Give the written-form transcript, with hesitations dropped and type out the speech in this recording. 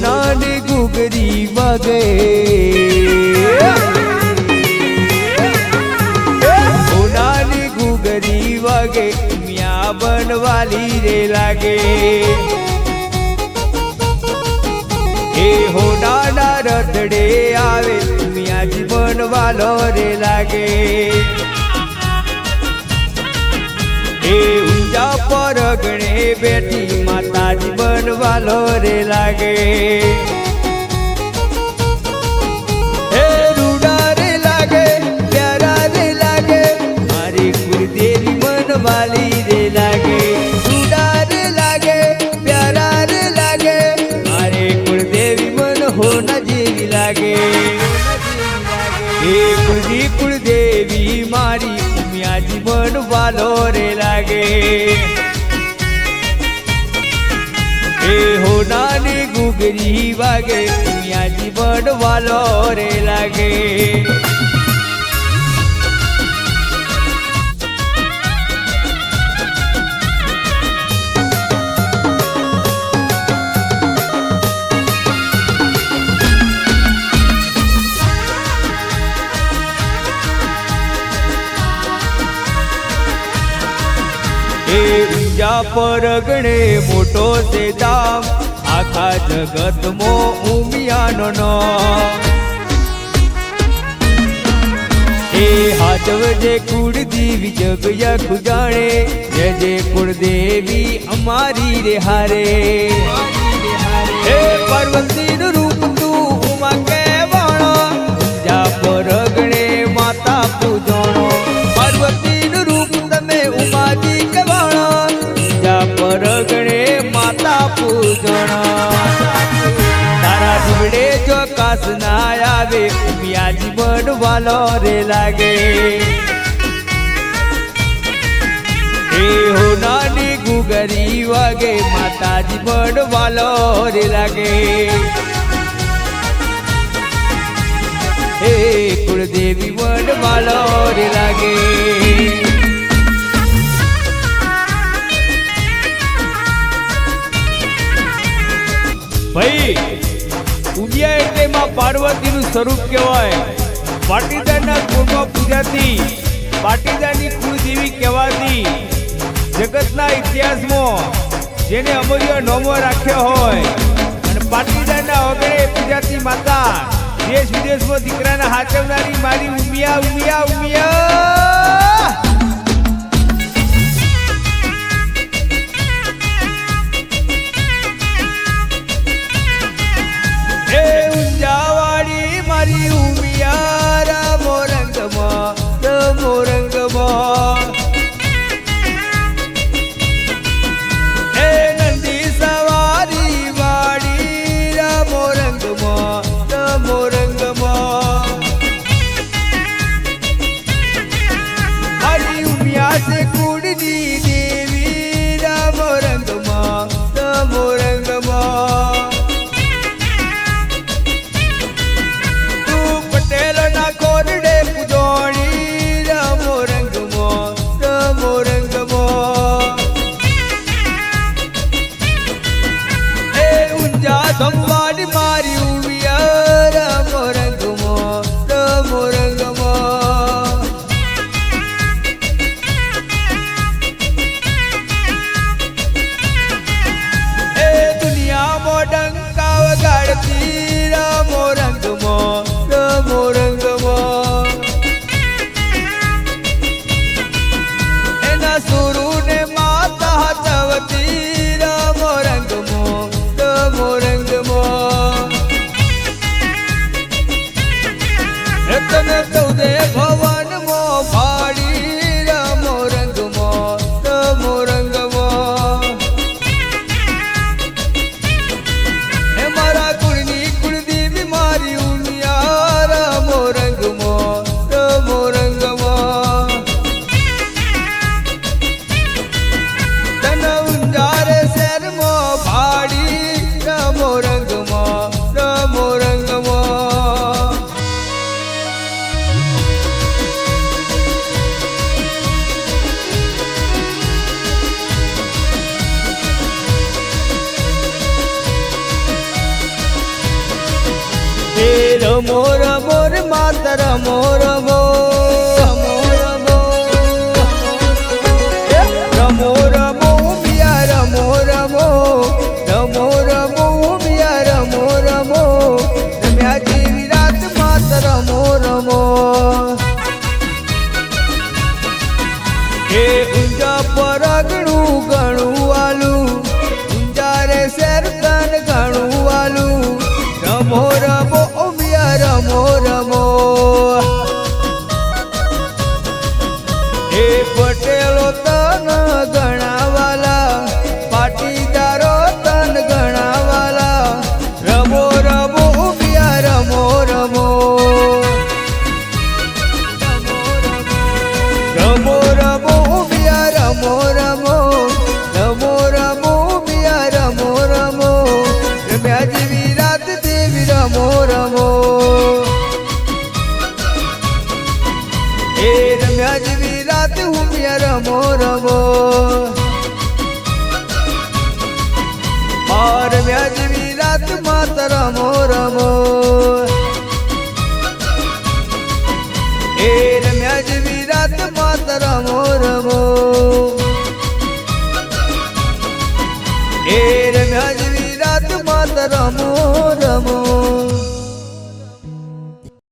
હોનાની ઘૂઘરી વાગે, હોનાની ઘૂઘરી વાગે, મિયા બનવાલી રે લાગે. એ હોનાના રથડે આવે, મિયાજી બનવાલો રે લાગે. એ ઊંચા પર ગણે બેઠી માતાજી બનવાલો રે લાગે. હે રૂડા રે લાગે, પ્યારા રે લાગે, મારી કુળદેવી બનવાલી રે લાગે. રૂડા રે લાગે, પ્યારા રે લાગે, મારી કુળદેવી બન હોના જેવી લાગે. એ કુળદેવી મારી મિયાજી બનવાલો રે લાગે. એ હોનાની ઘૂઘરી વાગે, મિયાજી બનવાલો રે લાગે. ઊંચા પર ગણે મોટો છે ધામ, આખા જગતમાં ઉમિયાનો નામ. એ હાથવજે કુળદેવી જગ યખ જાણે, જય જય કુળદેવી અમારી રે હારે. એ પાર્વતીનું રૂપ તું ઉમા કહેવાણો, ઊંચા પર ગણે માતા પૂજણો. પાર્વતીનું રૂપ તમે ઉમાજી કહેવાણો, પર ગણે માતા પૂજણ. તારા જીવડે જો કાસ ના આવે, મિયાજી બનવાલો રે લાગે. એ હોનાની ઘૂઘરી વાગે, માતાજી બનવાલો રે લાગે. એ કુળદેવી બનવાલો રે લાગે. ભાઈ ઉમિયા એટલે માં પાર્વતીનું સ્વરૂપ કહેવાય. પાટીદારના કુળમાં પૂજાતી, પાટીદારની કુળદેવી કહેવાતી, જગતના ઇતિહાસમાં જેને અમૂલ્ય નોમો રાખ્યો હોય, અને પાટીદારના વગડે પૂજાતી માતા, દેશ વિદેશમાં દીકરાના હાચવનારી મારી ઉમિયા ઉમિયા ઉમિયા. મારી ઉમિયા રમો રંગમાં, રમો રંગમાં. એ નંદી સવારી વાળી રમો રંગમાં, રમો રંગમાં. રમો રમો રે માતા રમો રમો રમો રમો મિયા રમો રમો રમો રમો મિયા રમો રમો રમ્યા જેવી રાત માતા રમો રમો એ ઊંઝા પર ઘણું ઘણું વાલું ઊંઝા રે શેર તન ઘણું વાલું રમો રમો મિયા રમો રમો એ પટેલો તન ઘણા વાલા પાટીદારો તન ઘણા વાલા રમો રમો મિયા રમો રમો રમો રમો મિયા રમો રમો રમો રમો મિયા રમો રમો રમ્યા જેવી રાત દેવી રમો રમો એ રમ્યા જેવી રાત હું મિયા રમો રમો રમ્યા જેવી રાત માતા રમો રમો એ રમ્યા જેવી રાત માતા રમો રમો